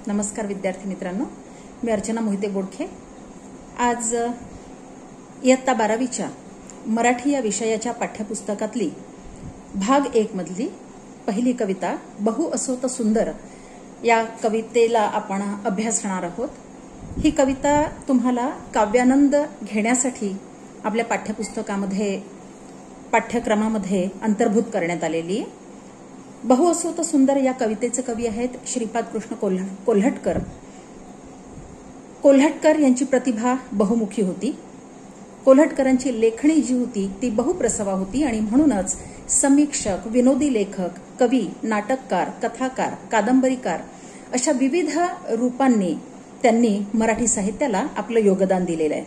नमस्कार विद्यार्थी मित्रांनो, मी अर्चना मोहिते बोडखे। आज इयत्ता 12वीच्या मराठी या विषयाच्या पाठ्यपुस्तकातली भाग 1 मधली पहिली कविता बहु असो त सुंदर या कवितेला आपण अभ्यासणार आहोत। ही कविता तुम्हाला काव्यानंद घेण्यासाठी आपल्या पाठ्यक्रमामध्ये अंतर्भूत करण्यात आलेली आहे। बहु असो त सुंदर या कवितेचे कवी आहेत श्रीपाद कृष्ण कोल्हटकर। कोल्हटकर यांची प्रतिभा बहुमुखी होती। कोल्हटकरांची लेखणी जी होती ती बहुप्रसवा होती आणि म्हणूनच समीक्षक, विनोदी लेखक, कवी, नाटककार, कथाकार, कादंबरीकार अशा विविध रूपांनी त्यांनी मराठी साहित्याला आपलं योगदान दिलेलं आहे।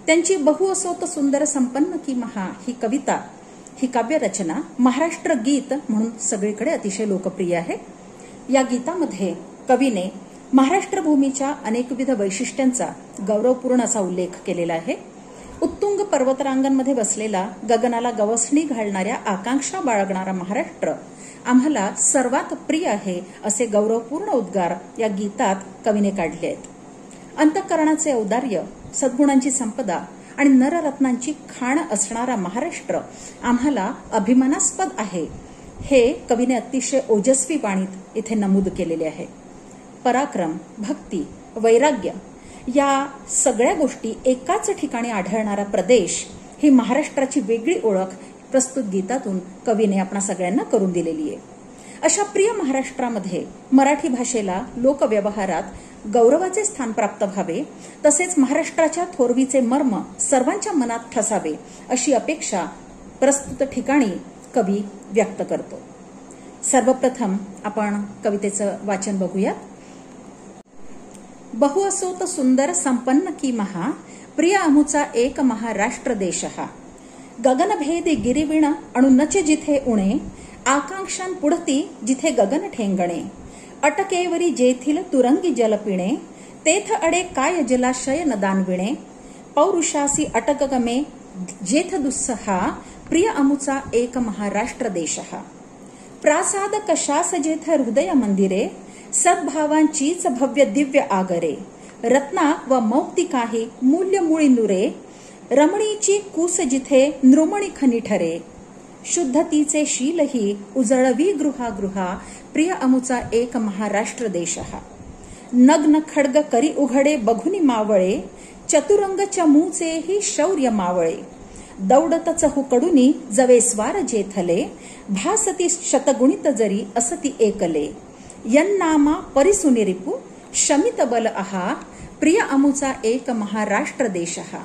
त्यांची बहु असो त सुंदर संपन्न की महा ही कविता, ही काव्यरचना महाराष्ट्र गीत म्हणून सगळीकडे अतिशय लोकप्रिय आहे। या गीतामध्ये कवीने महाराष्ट्र भूमीच्या अनेकविध वैशिष्ट्यांचा गौरवपूर्ण असा उल्लेख केलेला आहे। उत्तुंग पर्वतरांगांमध्ये बसलेला, गगनाला गवसणी घालणाऱ्या, आकांक्षा बाळगणारा महाराष्ट्र आम्हाला सर्वात प्रिय आहे असे गौरवपूर्ण उद्गार या गीतात कवीने काढले आहेत। अंतःकरणाचे औदार्य, सद्गुणांची संपदा आणि नररत्नांची खाण असणारा महाराष्ट्र आम्हाला अभिमानास्पद आहे, हे कवीने अतिशय ओजस्वी वाणीत इथे नमूद केलेले आहे। पराक्रम, भक्ती, वैराग्य या सगळ्या गोष्टी एकाच ठिकाणी आढळणारा प्रदेश ही महाराष्ट्राची वेगळी ओळख प्रस्तुत गीतातून कवीने आपणा सगळ्यांना करून दिलेली आहे। अशा प्रिय महाराष्ट्रामध्ये मराठी भाषेला लोकव्यवहारात गौरवाचे स्थान प्राप्त व्हावे, तसेच महाराष्ट्राच्या थोरवीचे मर्म सर्वांच्या मनात ठसावे अशी अपेक्षा प्रस्तुत ठिकाणी कवी व्यक्त करतो। सर्वप्रथम आपण कवितेचं वाचन बघूयात। बहु असो त सुंदर संपन्न की महा, प्रिय अमुचा एक महाराष्ट्र देश हा। गगनभेदी गिरिविण अणुनचे जिथे उणे, आकांक्षां पुढती जिथे गगन ठेंगणे। अटकेवरी जेथील तुरंगी जल पिणे, तेथ अडे काय जलाशय नदानविणे। पौरुषासी अटक गमे जेथ दुस्सहा, प्रिय अमुचा एक महाराष्ट्र देश हा। प्रासाद कशास जेथ हृदय मंदिरे, सद्भावांचीच भव्य दिव्य आगरे। रत्ना व मौक्तिकाही मूल्य मुळी नुरे, रमणीची कूस जिथे नृमणी खनी ठरे। शुद्धतीचे शीलही उजळवी गृहा, प्रिय अमुचा एक महाराष्ट्र देश हा। नग्न खड्ग करी उघडे बघुनी मावळे, चतुरंग चमूचेही शौर्य मावळे। दौडतच हुकडुनी जवे स्वार जेथले, भासती शतगुणित जरी असती एकले। यन्नामा परिसुनी रिपु शमित बल आहा, प्रिय अमुचा एक महाराष्ट्र देश हा।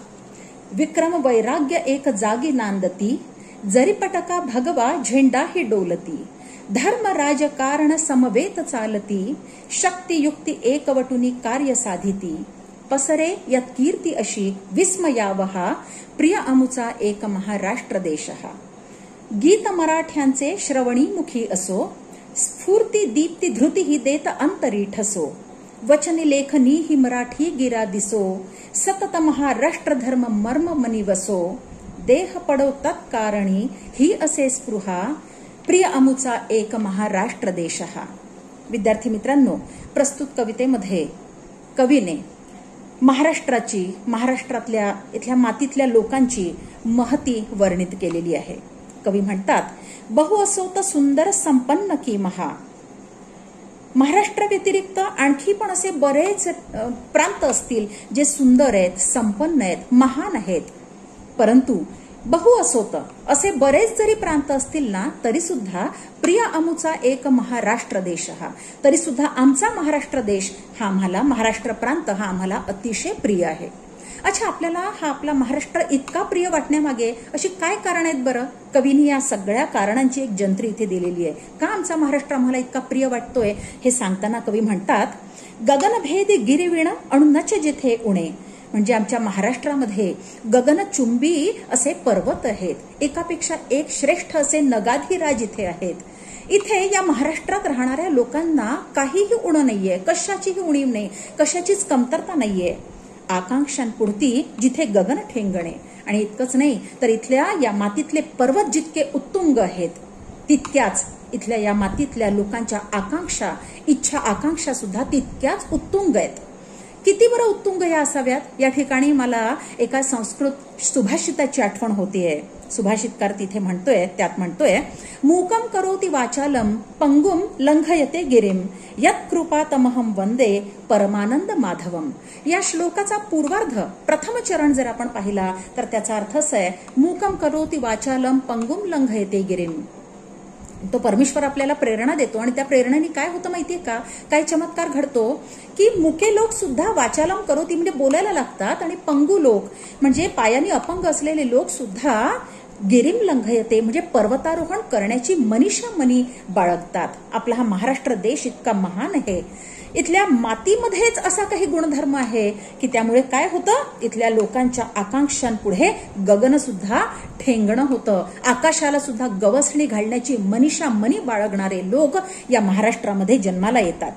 विक्रम वैराग्य एक जागी नांदती, जरी पटका भगवा झेंडा ही डोलती। धर्म राजकारण समवेत चालती, शक्ती युक्ती एकवटुनी कार्य साधिती। पसरे यात कीर्ती अशी विस्मयावहा, प्रिय अमुचा एक महाराष्ट्र देश हा। गीत मराठ्यांचे श्रवणीमुखी असो, स्फूर्ती दीप्ती धृती ही देत अंतरी ठसो। वचनी लेखनी ही मराठी गिरा दिसो, सतत महाराष्ट्र धर्म मर्म मनी वसो। देह पडो तत्कारणी ही असे स्पृहा, प्रिय अमुचा एक महाराष्ट्र देश हा। विद्यार्थी मित्रांनो, प्रस्तुत कवितेमध्ये कवीने महाराष्ट्रातल्या इथल्या मातीतल्या लोकांची महती वर्णित केलेली आहे। कवी म्हणतात, बहु असो त सुंदर संपन्न की महा। महाराष्ट्र व्यतिरिक्त आणखी पण असे बरेच प्रांत असतील जे सुंदर आहेत, संपन्न आहेत, महान आहेत, परंतु बहु असोत असे बरेच जरी प्रांत असतील ना, तरी सुद्धा प्रिय अमुचा एक महाराष्ट्र देश हा, तरी सुद्धा आमचा महाराष्ट्र देश हा आम्हाला, महाराष्ट्र प्रांत हा आम्हाला अतिशय प्रिय आहे। अच्छा, आपल्याला हा आपला महाराष्ट्र इतका प्रिय वाटण्यामागे अशी काय कारण आहेत बरं? कवीने या सगळ्या कारणांची एक जंत्री इथे दिलेली आहे। का आमचा महाराष्ट्र आम्हाला इतका प्रिय वाटतोय हे सांगताना कवी म्हणतात, गगनभेदी गिरिविण अणुनचे जिथे उणे, म्हणजे आमच्या महाराष्ट्रामध्ये गगनचुंबी असे पर्वत आहेत, एकापेक्षा एक श्रेष्ठ असे नगाधीराज इथे आहेत। इथे या महाराष्ट्रात राहणाऱ्या लोकांना काहीही उणं नाहीये, कशाचीही उणीव नाही, कशाचीच कमतरता नाहीये। आकांक्षांपुढती जिथे गगन ठेंगणे, आणि इतकंच नाही तर इथल्या या मातीतले पर्वत जितके उत्तुंग आहेत तितक्याच इथल्या या मातीतल्या लोकांच्या आकांक्षा, इच्छा आकांक्षा सुद्धा तितक्याच उत्तुंग आहेत. किती बरं उत्तुंग या असाव्यात. या ठिकाणी मला एका संस्कृत सुभाषिताची आठवण होतीये. सुभाषितकार तिथे म्हणतोय, त्यात म्हणतोय, मूकम करोति वाचालम पंगुम लंघयते गिरिम यत कृपातमहम वंदे परमानंद माधवम. या श्लोकाचा पूर्वार्ध प्रथम चरण जर आपण पाहिला तर त्याचा अर्थ असा आहे, मूकम करोति वाचालम पंगुम लंघयते गिरिम. तो परमेश्वर आपल्याला प्रेरणा देतो आणि त्या प्रेरणेने काय होतं माहितीये का, काय चमत्कार घडतो की मुके लोक सुद्धा वाचालम करोती म्हणजे बोलायला लागतात आणि पंगू लोक म्हणजे पायाने अपंग असलेले लोक सुद्धा गिरिम लंघयते म्हणजे पर्वतारोहण करण्याची मनीषा मनी बाळगतात. आपला हा महाराष्ट्र देश इतका महान आहे, इथल्या मातीमध्येच असा काही गुणधर्म आहे की त्यामुळे काय होतं, इथल्या लोकांच्या आकांक्षांपुढे गगन सुद्धा ठेंगणं होतं. आकाशाला सुद्धा गवसणी घालण्याची मनीषा मनी बाळगणारे लोक या महाराष्ट्रामध्ये जन्माला येतात.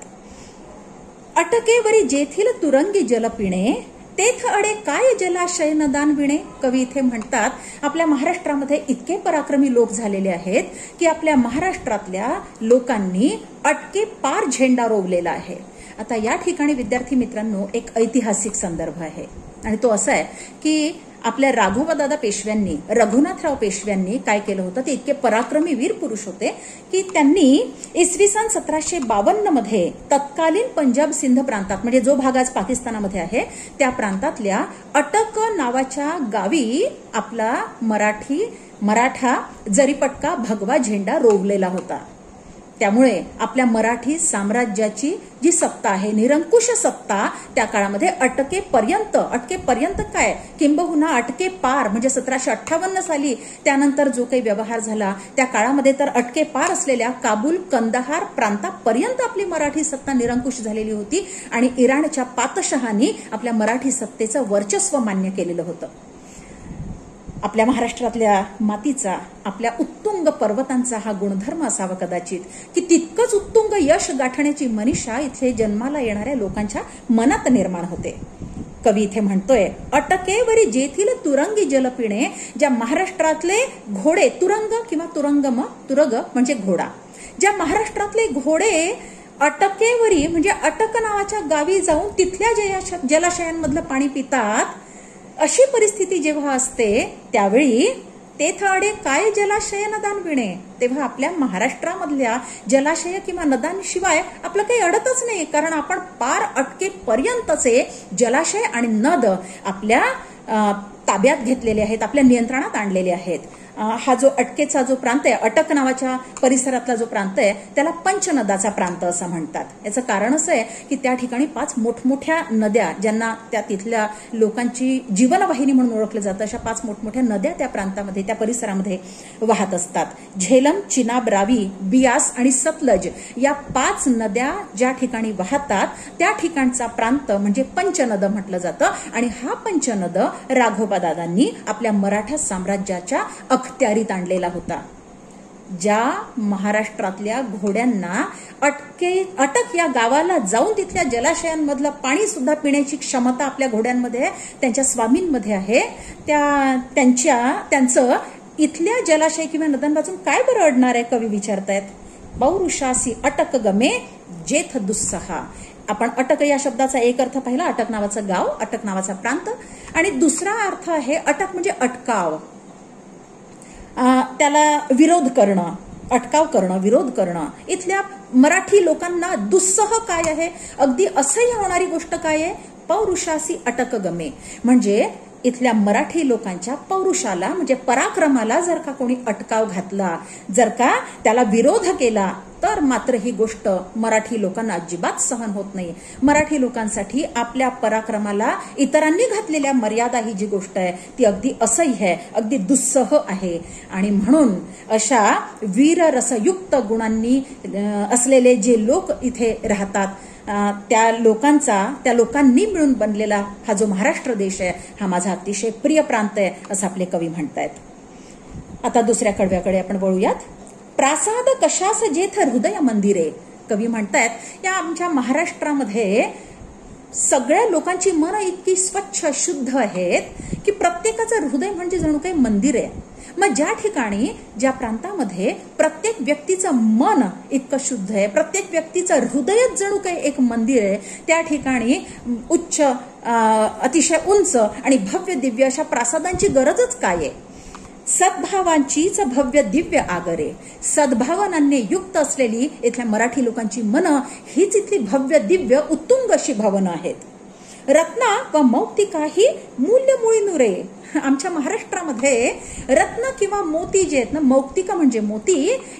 अटकेवरी जेथील तुरंगी जल पिणे तेथ अडे काय जलाशय नदान विणे. कवी इथे म्हणतात, आपल्या महाराष्ट्रामध्ये इतके पराक्रमी लोक झालेले आहेत की आपल्या महाराष्ट्रातल्या लोकांनी अटके पार झेंडा रोवलेला आहे. आता या ठिकाणी विद्यार्थी मित्रांनो एक ऐतिहासिक संदर्भ आहे आणि तो असा आहे की आपल्या राघोबादादा पेशव्यांनी, रघुनाथराव पेशव्यांनी काय केलं होतं, ते इतके पराक्रमी वीर पुरुष होते की त्यांनी इसवी सन 1752 मध्ये तत्कालीन पंजाब सिंध प्रांतात म्हणजे जो भाग आज पाकिस्तानामध्ये आहे त्या प्रांतातल्या अटक नावाच्या गावी आपला मराठा जरीपटका भगवा झेंडा रोवलेला होता. त्यामुळे आपल्या मराठी साम्राज्याची जी सत्ता आहे, निरंकुश सत्ता, त्या काळामध्ये अटकेपर्यंत काय किंबहुना अटके पार म्हणजे 1758 साली त्यानंतर जो काही व्यवहार झाला त्या काळामध्ये तर अटके पार असलेल्या काबूल कंदहार प्रांतापर्यंत आपली मराठी सत्ता निरंकुश झालेली होती आणि इराणच्या पातशहांनी आपल्या मराठी सत्तेचं वर्चस्व मान्य केलेलं होतं. आपल्या महाराष्ट्रातल्या मातीचा, आपल्या उत्तुंग पर्वतांचा हा गुणधर्म असावा कदाचित की तितकंच उत्तुंग यश गाठण्याची मनीषा इथे जन्माला येणाऱ्या लोकांच्या मनात निर्माण होते. कवी इथे म्हणतोय, अटकेवरी जेथील तुरंगी जल पिणे. ज्या महाराष्ट्रातले घोडे, तुरंग किंवा तुरग म्हणजे घोडा, ज्या महाराष्ट्रातले घोडे अटकेवरी म्हणजे अटक नावाच्या गावी जाऊन तिथल्या जलाशयांमधलं पाणी पितात, अशी परिस्थिती जेव्हा असते त्यावेळी तेथ अडे काय जलाशय नदान विणे. तेव्हा आपल्या महाराष्ट्रामधल्या जलाशय किंवा नदांशिवाय आपलं काही अडतच नाही, कारण आपण पार अटकेपर्यंतचे जलाशय आणि नद आपल्या ताब्यात घेतलेले आहेत, आपल्या नियंत्रणात आणलेले आहेत. हा जो अटकेचा जो प्रांत आहे, अटक नावाच्या परिसरातला जो प्रांत आहे त्याला पंचनदाचा प्रांत असं म्हणतात. याचं कारण असं आहे की त्या ठिकाणी 5 मोठमोठ्या नद्या, ज्यांना त्या तिथल्या लोकांची जीवनवाहिनी म्हणून ओळखलं जातं, अशा 5 मोठमोठ्या नद्या त्या प्रांतामध्ये, त्या परिसरामध्ये वाहत असतात. झेलम, चिनाब, रावी, बियास आणि सतलज या 5 नद्या ज्या ठिकाणी वाहतात त्या ठिकाणचा प्रांत म्हणजे पंचनद म्हटलं जातं. आणि हा पंचनद राघोबादादांनी आपल्या मराठा साम्राज्याच्या अखत्यारीत आणलेला होता. ज्या महाराष्ट्रातल्या घोड्यांना अटक या गावाला जाऊन तिथल्या जलाशयांमधलं पाणी सुद्धा पिण्याची क्षमता आपल्या घोड्यांमध्ये, त्यांच्या स्वामींमध्ये आहे, त्यांचं इथल्या जलाशय किंवा नद्यांपासून काय बरं अडणार आहे, कवी विचारतायत. पौरुषासी अटक गमे जेथ दुस्सहा. आपण अटक या शब्दाचा एक अर्थ पाहिला, अटक नावाचं गाव, अटक नावाचा प्रांत, आणि दुसरा अर्थ आहे अटक म्हणजे अटकाव, त्याला विरोध करणं, अटकाव करणं, विरोध करणं. इथल्या मराठी लोकांना दुस्सह काय आहे, अगदी असह्य होणारी गोष्ट काय आहे, पौरुषासी अटक गमे. म्हणजे इथल्या मराठी लोकांच्या पौरुषाला म्हणजे पराक्रमाला जर का कोणी अटकाव घातला, जर का त्याला विरोध केला, तर मात्र ही गोष्ट मराठी लोकांना अजिबात सहन होत नाही. मराठी लोकांसाठी आपल्या पराक्रमाला इतरांनी घातलेल्या मर्यादा ही जी गोष्ट आहे ती अगदी असह्य आहे, अगदी दुस्सह आहे. आणि म्हणून अशा वीररसयुक्त गुणांनी असलेले जे लोक इथे राहतात त्या लोकांनी मिळून बनलेला हा जो महाराष्ट्र देश आहे हा माझा अतिशय प्रिय प्रांत आहे असं आपले कवी म्हणतायत. आता दुसऱ्या कडव्याकडे आपण वळूयात. प्रासाद कशास जेथ हृदय मंदिरे. कवी म्हणतायत या आमच्या महाराष्ट्रामध्ये सगळ्या लोकांची मन इतकी स्वच्छ शुद्ध आहेत की प्रत्येकाचं हृदय म्हणजे जणू काही मंदिर आहे. मग ज्या ठिकाणी, ज्या प्रांतामध्ये प्रत्येक व्यक्तीचं मन इतकं शुद्ध आहे, प्रत्येक व्यक्तीचं हृदयच जणू काही एक मंदिर आहे, त्या ठिकाणी उच्च, अतिशय उंच आणि भव्य दिव्य अशा प्रासादांची गरजच काय आहे? सद्भावांचीच भव्य दिव्य आगरे, सद्भावनांनी युक्त असलेली इथल्या मराठी लोकांची मनं हीच इथली भव्य दिव्य उत्तुंग अशी भवनं आहेत. रत्ना व मौक्तिका ही मूल्यमुळी नुरे. आमच्या महाराष्ट्रामध्ये रत्न किंवा मोती जे आहेत ना, मौक्तिका म्हणजे मोती,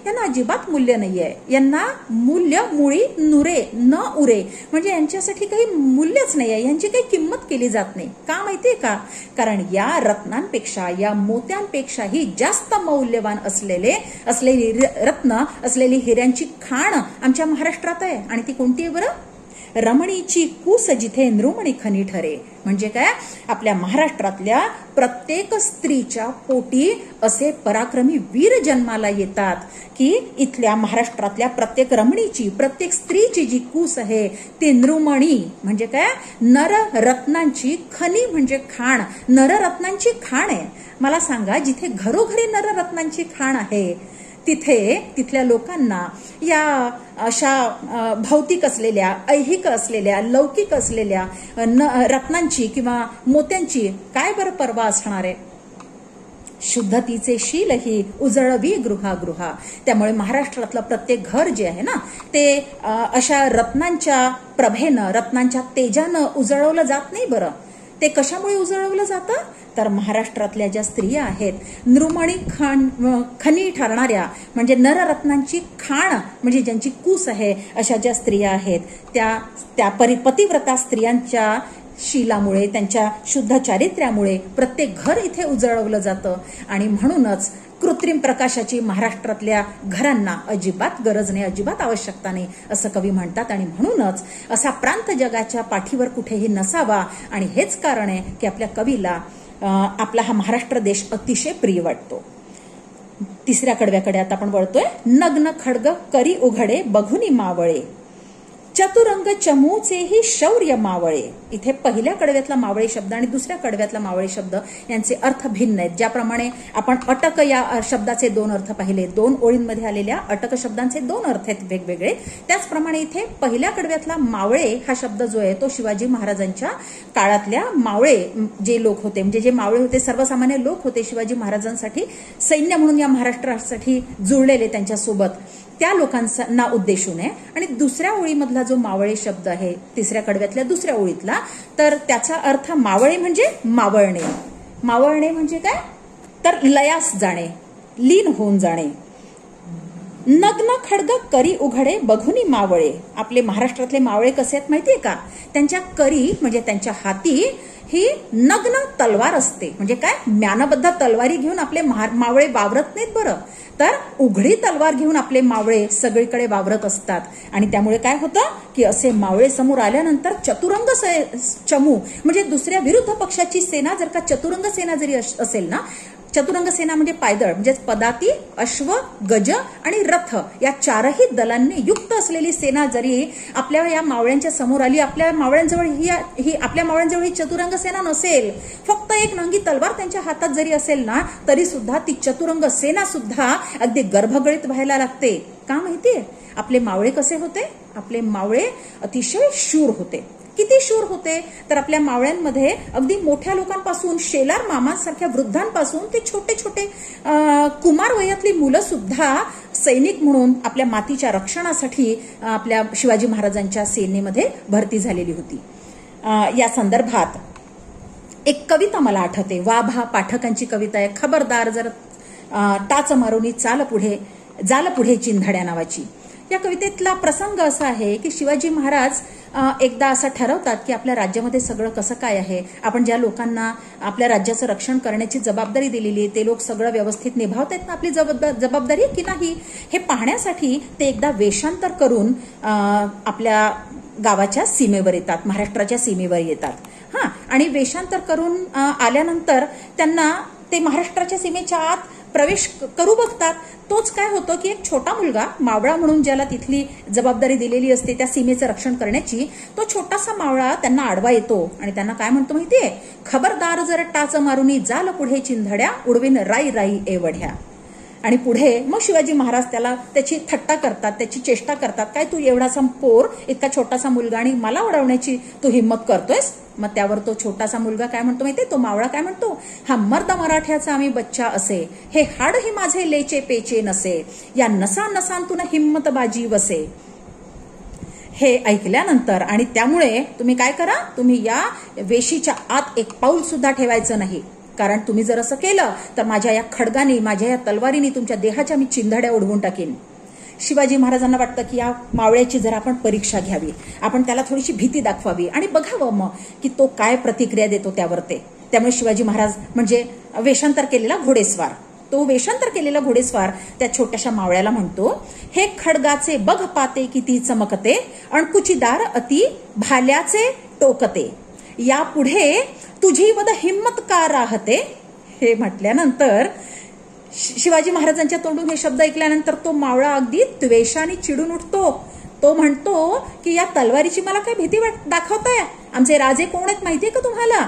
यांना अजिबात मूल्य नाहीये. यांना मूल्य मुळी नुरे, न उरे, म्हणजे यांच्यासाठी काही मूल्यच नाहीये, यांची काही किंमत केली जात नाही. का माहितीये का? कारण या रत्नांपेक्षा, या मोत्यांपेक्षाही जास्त मौल्यवान असलेली रत्न, असलेली हिऱ्यांची खाण आमच्या महाराष्ट्रात आहे. आणि ती कोणती आहे बरं? रमणीची कूस जिथे नृमणी खनी ठरे. म्हणजे काय? आपल्या महाराष्ट्रातल्या प्रत्येक स्त्रीच्या पोटी असे पराक्रमी वीर जन्माला येतात की इथल्या महाराष्ट्रातल्या प्रत्येक रमणीची, प्रत्येक स्त्रीची जी कूस आहे ती नृमणी म्हणजे काय? नररत्नांची खनी म्हणजे खाण, नररत्नांची खाण आहे. मला सांगा, जिथे घरोघरी नररत्नांची खाण आहे तिथल्या लोकांना या अशा भौतिक असलेल्या, ऐहिक असलेल्या, लौकिक असलेल्या रत्नांची किंवा मोत्यांची काय बरं पर्वा असणार आहे? शुद्धतीचे शील ही उजळवी गृहा. त्यामुळे महाराष्ट्रातलं प्रत्येक घर जे आहे ना, ते अशा रत्नांच्या प्रभेनं, रत्नांच्या तेजानं उजळवलं जात नाही बरं. ते कशामुळे उजळवलं जातं? तर महाराष्ट्रातल्या ज्या स्त्रिया आहेत, नृमणी खनी ठरणाऱ्या म्हणजे नररत्नांची खाण म्हणजे ज्यांची कूस आहे, अशा ज्या स्त्रिया आहेत त्या पतिव्रता स्त्रियांच्या शीलामुळे, त्यांच्या शुद्ध चारित्र्यामुळे प्रत्येक घर इथे उजळवलं जातं. आणि म्हणूनच कृत्रिम प्रकाशाची महाराष्ट्रातल्या घरांना अजिबात गरज नाही, अजिबात आवश्यकता नाही असं कवी म्हणतात. आणि म्हणूनच असा प्रांत जगाच्या पाठीवर कुठेही नसावा. आणि हेच कारण आहे की आपल्या कवीला आपला हा महाराष्ट्र देश अतिशय प्रिय वाटतो. तिसऱ्या कडव्याकडे आता आपण वळतोय. नग्न खड्ग करी उघडे बघुनी मावळे, चतुरंग चमूचेही शौर्य मावळे. इथे पहिल्या कडव्यातला मावळे शब्द आणि दुसऱ्या कडव्यातला मावळे शब्द यांचे अर्थ भिन्न आहेत. ज्याप्रमाणे आपण अटक या शब्दाचे दोन अर्थ पाहिले, 2 ओळींमध्ये आलेल्या अटक शब्दांचे 2 अर्थ आहेत वेगवेगळे, त्याचप्रमाणे इथे पहिल्या कडव्यातला मावळे हा शब्द जो आहे तो शिवाजी महाराजांच्या काळातल्या मावळे जे लोक होते, म्हणजे जे मावळे होते सर्वसामान्य लोक होते, शिवाजी महाराजांसाठी सैन्य म्हणून या महाराष्ट्रासाठी जुळलेले त्यांच्यासोबत, त्या लोकांना उद्देशून आहे. आणि दुसऱ्या ओळीमधला जो मावळे शब्द आहे, तिसऱ्या कडव्यातल्या दुसऱ्या ओळीतला, तर त्याचा अर्थ मावळे म्हणजे मावळणे. मावळणे म्हणजे काय? तर लयास जाणे, लीन होऊन जाणे. नग्न खड्ग करी उघडे बघुनी मावळे. आपले महाराष्ट्रातले मावळे कसे आहेत माहितीये का? त्यांच्या करी म्हणजे त्यांच्या हाती ही नग्न तलवार असते. म्हणजे काय? म्यानबद्ध तलवारी घेऊन आपले मावळे वावरत नाहीत बरं, तर उघडी तलवार घेऊन आपले मावळे सगळीकडे वावरत असतात. आणि त्यामुळे काय होतं की असे मावळे समोर आल्यानंतर चतुरंग चमू म्हणजे दुसऱ्या विरुद्ध पक्षाची सेना जर का चतुरंग सेना जरी असेल ना, चतुरंग सेना म्हणजे पायदळ, म्हणजे पदाती, अश्व, गज आणि रथ या 4ही दलांनी युक्त असलेली सेना जरी आपल्या या मावळ्यांच्या समोर आली, आपल्या मावळ्यांजवळ ही चतुरंग सेना नसेल, फक्त एक नंगी तलवार त्यांच्या हातात जरी असेल ना, तरी सुद्धा ती चतुरंग सेना सुद्धा अगदी गर्भगळीत व्हायला लागते. का माहितीये? आपले मावळे कसे होते? आपले मावळे अतिशय शूर होते. किती शूर होते? तर आपल्या मावळ्यांमध्ये अगदी मोठ्या लोकांपासून, शेलार मामांसारख्या वृद्धांपासून ते छोटे छोटे कुमार वयातली मुलं सुद्धा सैनिक म्हणून आपल्या मातीच्या रक्षणासाठी आपल्या शिवाजी महाराजांच्या सेनेमध्ये भरती झालेली होती. या संदर्भात एक कविता मला आठवते, वाभा पाठकांची कविता आहे, खबरदार जर टाच मारुनी जाल पुढे चिंधड्या नावाची. या कवितेतला प्रसंग असा आहे की शिवाजी महाराज एकदा असं ठरवतात की आपल्या राज्यामध्ये सगळं कसं काय आहे, आपण ज्या लोकांना आपल्या राज्याचं रक्षण करण्याची जबाबदारी दिलेली आहे ते लोक सगळं व्यवस्थित निभावत आहेत ना आपली जबाबदारी की नाही, हे पाहण्यासाठी ते एकदा वेषांतर करून आपल्या गावाच्या सीमेवर येतात, महाराष्ट्राच्या सीमेवर येतात. आणि वेषांतर करून आल्यानंतर त्यांना ते महाराष्ट्राच्या सीमेच्या आत प्रवेश करू बघतात. तोच काय होतो की एक छोटा मुलगा, मावळा म्हणून ज्याला तिथली जबाबदारी दिलेली असते त्या सीमेचं रक्षण करण्याची, तो छोटासा मावळा त्यांना आडवा येतो आणि त्यांना काय म्हणतो माहितीये, खबरदार जर टाच मारुनी जाल पुढे चिंधड्या, उडवीन राई राई एवढ्या. आणि पुढे मग शिवाजी महाराज त्याची थट्टा करतात, त्याची चेष्टा करतात, काय तू एवढासा पोर, इतका छोटासा मुलगा आणि मला उडवण्याची तू हिंमत करतोयस. मग त्यावर तो छोटासा मुलगा काय म्हणतो माहितीये, तो मावळा काय म्हणतो, हा मर्द मराठ्याचा आम्ही बच्चा असे, हे हाड ही माझे लेचे पेचे नसे, या नसा नसांतून हिंमत बाजी वसे. हे ऐकल्यानंतर आणि त्यामुळे तुम्ही काय करा, तुम्ही या वेशीच्या आत एक पाऊल सुद्धा ठेवायचं नाही, कारण तुम्ही जर असं केलं तर माझ्या या खडगाने, माझ्या या तलवारीने तुमच्या देहाच्या मी चिंधड्या उडवून टाकीन. शिवाजी महाराजांना वाटतं की या मावळ्याची जर आपण परीक्षा घ्यावी, आपण त्याला थोडीशी भीती दाखवावी आणि बघावं मग की तो काय प्रतिक्रिया देतो त्यावर ते. त्यामुळे शिवाजी महाराज म्हणजे वेषांतर केलेला घोडेस्वार, तो वेषांतर केलेला घोडेस्वार त्या छोट्याशा मावळ्याला म्हणतो, हे खडगाचे बघ पाते किती चमकते, अणकुचीदार अति भाल्याचे टोकते, यापुढे तुझी वद हिंमत का राहते. हे म्हटल्यानंतर शिवाजी महाराजांच्या तोंडून हे शब्द ऐकल्यानंतर तो मावळा अगदी द्वेषाने चिडून उठतो. तो म्हणतो की या तलवारीची मला काय भीती दाखवताय, आमचे राजे कोण आहेत माहितीये का तुम्हाला,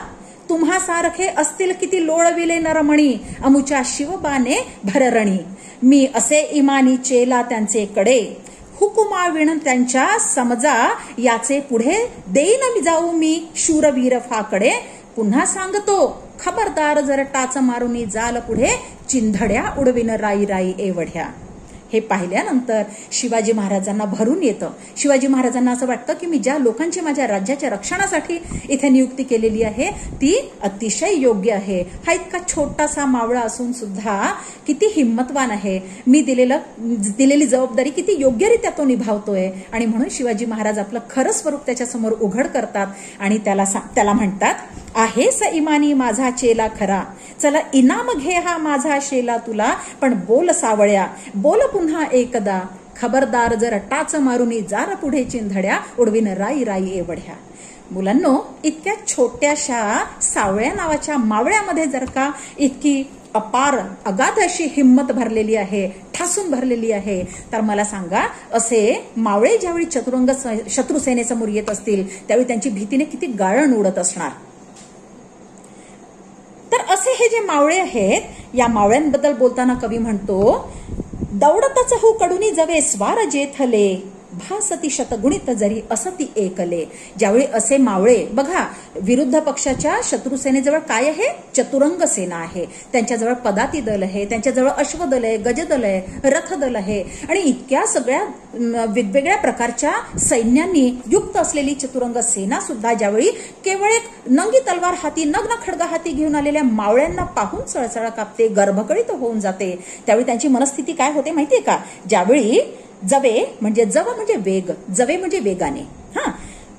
तुम्हा सारखे असतील किती लोळविले नरमणी, अमुच्या शिवबाने भररणी, मी असे इमानी चेला त्यांचे कडे, हुकुमा विण त्यांच्या समजा, याचे पुढे देईन जाऊ मी शूरवीर फाकडे. पुन्हा सांगतो, खबरदार जर टाच मारुनी जाल पुढे, चिंधड्या उडविन राई राई एवढ्या. हे पाहिल्यानंतर शिवाजी महाराजांना भरून येतं. शिवाजी महाराजांना असं वाटतं की मी ज्या लोकांची माझ्या राज्याच्या रक्षणासाठी इथे नियुक्ती केलेली आहे ती अतिशय योग्य आहे. हा इतका छोटासा मावळा असून सुद्धा किती हिंमतवान आहे, मी दिलेली जबाबदारी किती योग्यरित्या तो निभावतोय. आणि म्हणून शिवाजी महाराज आपलं खरं स्वरूप त्याच्यासमोर उघड करतात आणि त्याला म्हणतात, आहेस इमानी माझा चेला खरा, चला इनाम घे हा माझा शेला तुला, पण बोल सावळ्या, बोल पुन्हा एकदा, खबरदार जर टाच मारुनी जार पुढे चिंधड्या, उडवीन राई राई एवढ्या. मुलांनो, इतक्या छोट्याशा सावळ्या नावाच्या मावळ्यामध्ये जर का इतकी अपार अगाध अशी हिंमत भरलेली आहे, ठासून भरलेली आहे, तर मला सांगा, असे मावळे ज्यावेळी चतुरंग शत्रू सेनेसमोर येत असतील त्यावेळी त्यांची भीतीने किती गाळण उडत असणार. तर असे हे जे मावळे आहेत, या मावळ्यांबद्दल बोलताना कवी म्हणतो, दौडतच हो कडुनी जवे स्वार जेथले, भासती शतगुणित जरी असती एकले. ज्यावेळी असे मावळे बघा, विरुद्ध पक्षाच्या शत्रुसेनेजवळ काय आहे, चतुरंग सेना आहे, त्यांच्याजवळ पदाती दल आहे, त्यांच्याजवळ अश्वदल आहे, गजदल आहे, रथदल आहे आणि इतक्या सगळ्या वेगवेगळ्या प्रकारच्या सैन्यांनी युक्त असलेली चतुरंग सेना सुद्धा ज्यावेळी केवळ एक नंगी तलवार हाती, नग्न खडगा हाती घेऊन आलेल्या मावळ्यांना पाहून सळसळ कापते, गर्भकळीत होऊन जाते. त्यावेळी त्यांची मनस्थिती काय होते माहितीये का, ज्यावेळी जवे म्हणजे वेग, जवे म्हणजे वेगाने,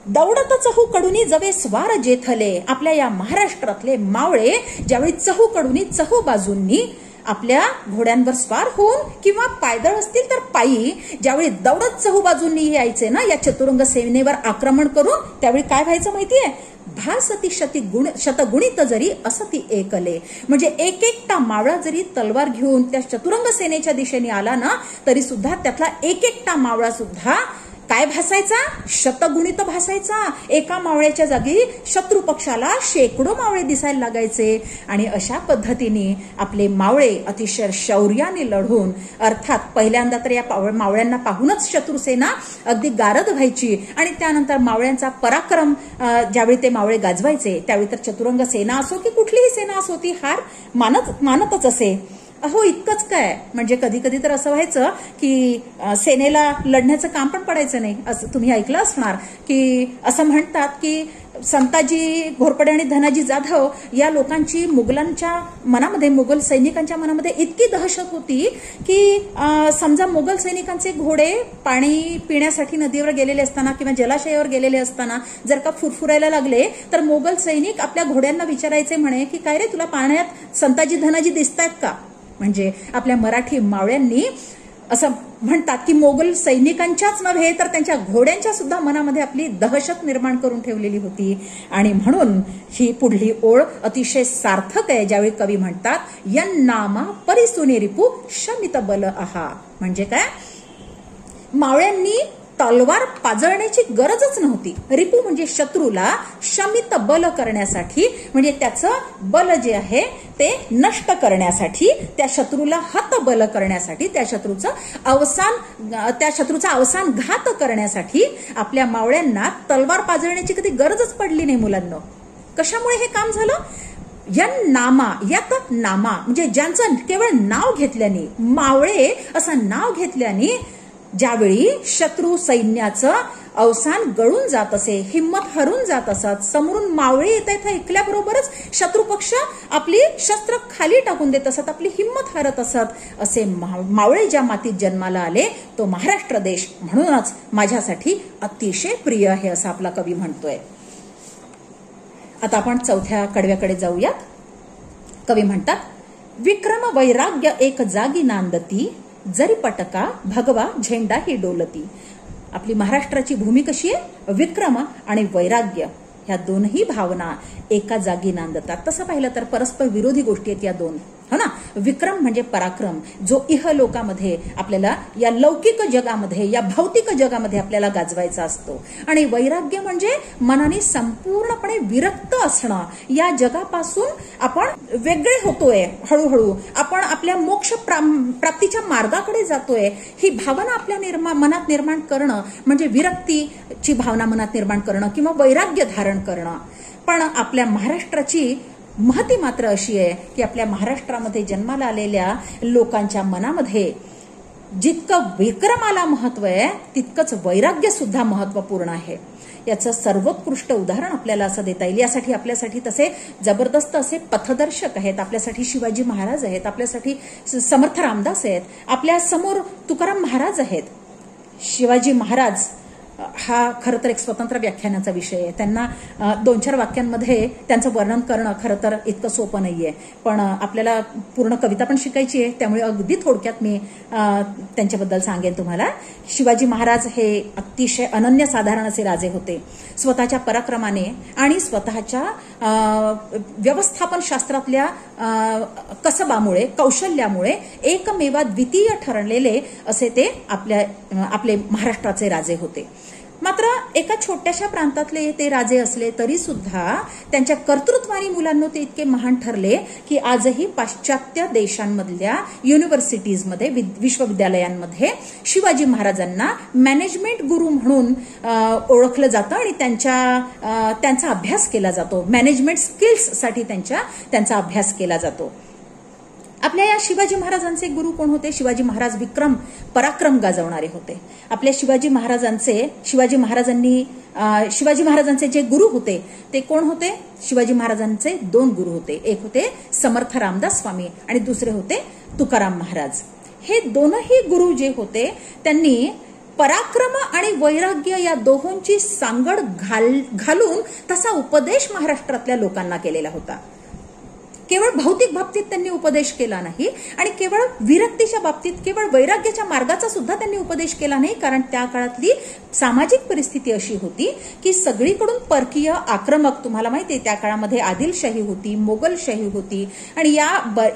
दौडत चहू कडुनी जवे स्वार जेथले. आपल्या या महाराष्ट्रातले मावळे ज्यावेळी चहू कडुनी, चहू बाजूंनी आपल्या घोड्यांवर स्वार होऊन किंवा पायदळ असतील तर पायी ज्यावेळी दौडत चहू बाजूंनी यायचे ना या चतुरंग सेनेवर आक्रमण करून, त्यावेळी काय व्हायचं माहितीये, भासती शतगुणित जरी असती एकले. म्हणजे एक एकटा मावळा जरी तलवार घेऊन त्या चतुरंग सेनेच्या दिशेने आला ना, तरी सुद्धा त्यातला एक एकटा मावळा सुद्धा काय भासायचा, शतगुणित भासायचा. एका मावळ्याच्या जागी शत्रू पक्षाला शेकडो मावळे दिसायला लागायचे. आणि अशा पद्धतीने आपले मावळे अतिशय शौर्याने लढून, अर्थात पहिल्यांदा तर या मावळ्यांना पाहूनच शत्रुसेना अगदी गारद व्हायची आणि त्यानंतर मावळ्यांचा पराक्रम ज्यावेळी ते मावळे गाजवायचे त्यावेळी तर चतुरंग सेना असो की कुठलीही सेना असो ती हार मानतच असे. अहो इतकंच काय, म्हणजे कधी कधी तर असं व्हायचं की सेनेला लढण्याचं काम पण पडायचं नाही. असं तुम्ही ऐकलं असणार की असं म्हणतात की संताजी घोरपडे आणि धनाजी जाधव या लोकांची मुघलांच्या मनामध्ये, मुघल सैनिकांच्या मनामध्ये इतकी दहशत होती की समजा मुघल सैनिकांचे घोडे पाणी पिण्यासाठी नदीवर गेलेले असताना किंवा जलाशयावर गेलेले असताना जर का फुरफुरायला लागले तर मुघल सैनिक आपल्या घोड्यांना विचारायचे म्हणे की काय रे, तुला पाण्यात संताजी धनाजी दिसतायत का. म्हणजे आपल्या मराठी मावळ्यांनी असं म्हणतात की मोगल सैनिकांच्याच नव्हे तर त्यांच्या घोड्यांच्या सुद्धा मनामध्ये आपली दहशत निर्माण करून ठेवलेली होती. आणि म्हणून ही पुढली ओळ अतिशय सार्थक आहे, ज्यावेळी कवी म्हणतात यन्नामा परिसुने रिपू शमित बल आहा. म्हणजे काय, मावळ्यांनी तलवार पाजळण्याची गरजच नव्हती. रिपू म्हणजे शत्रूला शमित बल करण्यासाठी, म्हणजे त्याचं बल जे आहे ते नष्ट करण्यासाठी, त्या शत्रूला हतबल करण्यासाठी, त्या शत्रूचा अवसान घात करण्यासाठी आपल्या मावळ्यांना तलवार पाजळण्याची कधी गरजच पडली नाही. मुलांना कशामुळे हे काम झालं? यन नामा, यात नामा म्हणजे ज्यांचं केवळ नाव घेतल्याने, मावळे असं नाव घेतल्याने ज्यावेळी शत्रू सैन्याचं अवसान गळून जात असे, हिम्मत हरून जात असत, समोरून मावळे येत आहेत ऐकल्याबरोबरच शत्रू पक्ष आपली शस्त्र खाली टाकून देत असत, आपली हिम्मत हरत असत. असे मावळे ज्या मातीत जन्माला आले तो महाराष्ट्र देश म्हणूनच माझ्यासाठी अतिशय प्रिय आहे, असं आपला कवी म्हणतोय. आता आपण चौथ्या कडव्याकडे जाऊयात. कवी म्हणतात विक्रम वैराग्य एक जागी नांदती, जरी पटका भगवा झेंडा ही डोलती. आपली महाराष्ट्राची भूमी कशी आहे? विक्रम आणि वैराग्य ह्या दोनही भावना एका जागी नांदतात. तसं पाहिलं तर परस्पर विरोधी गोष्टी आहेत या दोन, हो ना. विक्रम म्हणजे पराक्रम, जो इहलोकामध्ये आपल्याला या लौकिक जगामध्ये, या भौतिक जगामध्ये आपल्याला गाजवायचा असतो. आणि वैराग्य म्हणजे मनाने संपूर्णपणे विरक्त असणं, या जगापासून आपण वेगळे होतोय, हळूहळू आपण आपल्या मोक्ष प्राप्तीच्या मार्गाकडे जातोय, ही भावना आपल्या मनात निर्माण करणं म्हणजे विरक्तीची भावना मनात निर्माण करणं किंवा वैराग्य धारण करणं. पण आपल्या महाराष्ट्राची महती मात्र अशी आहे की आपल्या महाराष्ट्रामध्ये जन्माला आलेल्या लोकांच्या मनामध्ये जितकं विक्रमाला महत्व आहे तितकंच वैराग्य सुद्धा महत्वपूर्ण आहे. याचं सर्वोत्कृष्ट उदाहरण आपल्याला असं देता येईल. यासाठी आपल्यासाठी तसे जबरदस्त असे पथदर्शक आहेत. आपल्यासाठी शिवाजी महाराज आहेत, आपल्यासाठी समर्थ रामदास आहेत, आपल्या समोर तुकाराम महाराज आहेत. शिवाजी महाराज हा खरं तर एक स्वतंत्र व्याख्यानाचा विषय आहे. त्यांना 2-4 वाक्यांमध्ये त्यांचं वर्णन करणं खरं तर इतकं सोपं नाहीये. पण आपल्याला पूर्ण कविता पण शिकायची आहे, त्यामुळे अगदी थोडक्यात मी त्यांच्याबद्दल सांगेन तुम्हाला. शिवाजी महाराज हे अतिशय अनन्यसाधारण असे राजे होते. स्वतःच्या पराक्रमाने आणि स्वतःच्या व्यवस्थापन शास्त्रातल्या कसबामुळे, कौशल्यामुळे एकमेवा द्वितीय ठरलेले असे ते आपले महाराष्ट्राचे राजे होते. मात्र एका छोट्याशा प्रांतातले ते राजे असले तरी सुद्धा त्यांच्या कर्तृत्वाने मुलांना ते इतके महान ठरले की आजही पाश्चात्य देशांमधल्या युनिव्हर्सिटीजमध्ये, विश्वविद्यालयांमध्ये शिवाजी महाराजांना मॅनेजमेंट गुरु म्हणून ओळखलं जातं आणि त्यांचा अभ्यास केला जातो. मॅनेजमेंट स्किल्ससाठी त्यांचा अभ्यास केला जातो. आपल्या या शिवाजी महाराजांचे गुरु कोण होते? शिवाजी महाराज विक्रम पराक्रम गाजवणारे होते. आपल्या शिवाजी महाराजांचे जे गुरु होते ते कोण होते? शिवाजी महाराजांचे 2 गुरु होते. एक होते समर्थ रामदास स्वामी आणि दुसरे होते तुकाराम महाराज. हे दोनही गुरु जे होते त्यांनी पराक्रम आणि वैराग्य या दोहोंची सांगड घालून तसा उपदेश महाराष्ट्रातल्या लोकांना केलेला होता. केवळ भौतिक बाबतीत त्यांनी उपदेश केला नाही आणि केवळ विरक्तीच्या बाबतीत, केवळ वैराग्याच्या मार्गाचा सुद्धा त्यांनी उपदेश केला नाही. कारण त्या काळातली सामाजिक परिस्थिती अशी होती की सगळीकडून परकीय आक्रमक, तुम्हाला माहिती आहे त्या काळामध्ये आदिलशाही होती, मोगलशाही होती आणि या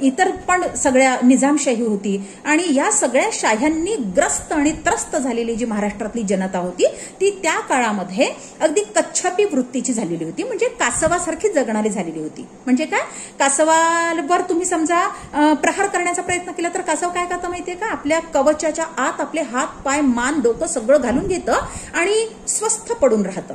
इतर पण सगळ्या निजामशाही होती. आणि या सगळ्या शाह्यांनी ग्रस्त आणि त्रस्त झालेली जी महाराष्ट्रातली जनता होती ती त्या काळामध्ये अगदी कच्छपी वृत्तीची झालेली होती. म्हणजे कासवासारखी जगणारी झालेली होती. म्हणजे काय, कासवावर तुम्ही समजा प्रहार करण्याचा प्रयत्न केला तर कासव काय करतं माहितीये का? आपल्या कवचाच्या आत आपले हात, पाय, मान, डोकं सगळं घालून घेतं आणि स्वस्थ पडून राहतं.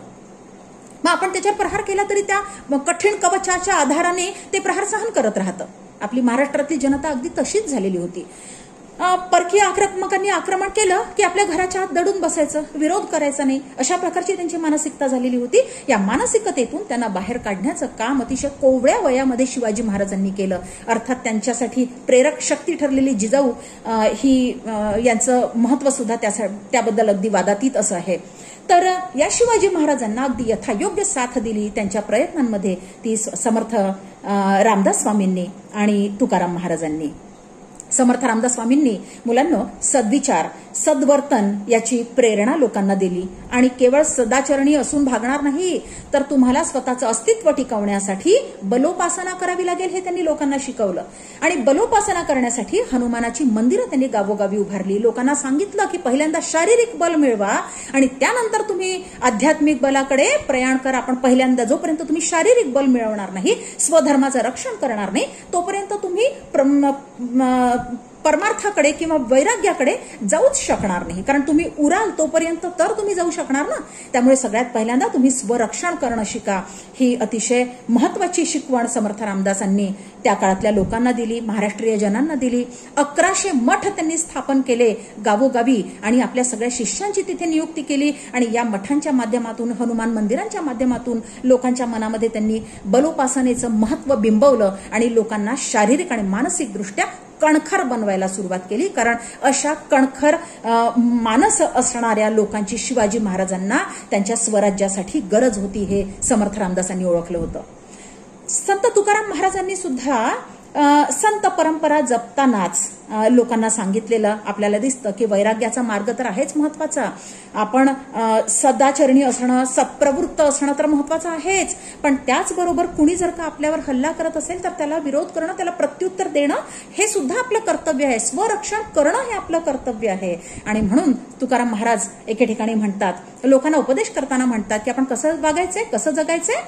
मग आपण त्याच्यावर प्रहार केला तरी त्या कठीण कवचाच्या आधाराने ते प्रहार सहन करत राहतं. आपली महाराष्ट्रातली जनता अगदी तशीच झालेली होती. परकीय आक्रमकांनी आक्रमण केलं की आपल्या घराच्या आत दडून बसायचं, विरोध करायचा नाही, अशा प्रकारची त्यांची मानसिकता झालेली होती. या मानसिकतेतून त्यांना बाहेर काढण्याचं काम अतिशय कोवळ्या वयामध्ये शिवाजी महाराजांनी केलं. अर्थात त्यांच्यासाठी प्रेरक शक्ती ठरलेली जिजाऊ यांचं महत्व सुद्धा त्याबद्दल अगदी वादातीत असं आहे. तर या शिवाजी महाराजांना अगदी यथायोग्य साथ दिली त्यांच्या प्रयत्नांमध्ये ती समर्थ रामदास स्वामींनी आणि तुकाराम महाराजांनी. समर्थ रामदास स्वामींनी मुलांनो सद्विचार सद्वर्तन याची प्रेरणा लोकांना दिली आणि केवळ सदाचरणी असून भागणार नाही, तर तुम्हाला स्वतःचं अस्तित्व टिकवण्यासाठी बलोपासना करावी लागेल हे त्यांनी लोकांना शिकवलं. आणि बलोपासना करण्यासाठी हनुमानाची मंदिरं त्यांनी गावोगावी उभारली. लोकांना सांगितलं की पहिल्यांदा शारीरिक बल मिळवा आणि त्यानंतर तुम्ही आध्यात्मिक बलाकडे प्रयाण करा. पण पहिल्यांदा जोपर्यंत तुम्ही शारीरिक बल मिळवणार नाही, स्वधर्माचं रक्षण करणार नाही, तोपर्यंत तुम्ही परमार्थाकडे किंवा वैराग्याकडे जाऊच शकणार नाही. कारण तुम्ही उराल तोपर्यंत तर तुम्ही जाऊ शकणार ना. त्यामुळे सगळ्यात पहिल्यांदा तुम्ही स्वरक्षण करणं शिका. ही अतिशय महत्वाची शिकवण समर्थ रामदासांनी त्या काळातल्या लोकांना दिली, महाराष्ट्रीय जनांना दिली. 1100 मठ त्यांनी स्थापन केले गावोगावी आणि आपल्या सगळ्या शिष्यांची तिथे नियुक्ती केली. आणि या मठांच्या माध्यमातून, हनुमान मंदिरांच्या माध्यमातून लोकांच्या मनामध्ये त्यांनी बलोपासनेचं महत्व बिंबवलं आणि लोकांना शारीरिक आणि मानसिक दृष्ट्या कणखर बनवायला सुरुवात केली. कारण अशा कणखर मानस असणाऱ्या लोकांची शिवाजी महाराजांना त्यांच्या स्वराज्यासाठी गरज होती, हे समर्थ रामदासांनी ओळखलं होतं. संत तुकाराम महाराजांनी सुद्धा संत परंपरा जपतानाच लोकांना सांगितलेलं आपल्याला दिसतं की वैराग्याचा मार्ग तर आहेच महत्वाचा. आपण सदाचरणी असणं, सत्प्रवृत्त असणं तर महत्वाचं आहेच, पण त्याचबरोबर कुणी जर का आपल्यावर हल्ला करत असेल तर त्याला विरोध करणं, त्याला प्रत्युत्तर देणं हे सुद्धा आपलं कर्तव्य आहे. स्वरक्षण करणं हे आपलं कर्तव्य आहे. आणि म्हणून तुकाराम महाराज एके ठिकाणी म्हणतात, लोकांना उपदेश करताना म्हणतात की आपण कसं वागायचंय, कसं जगायचंय,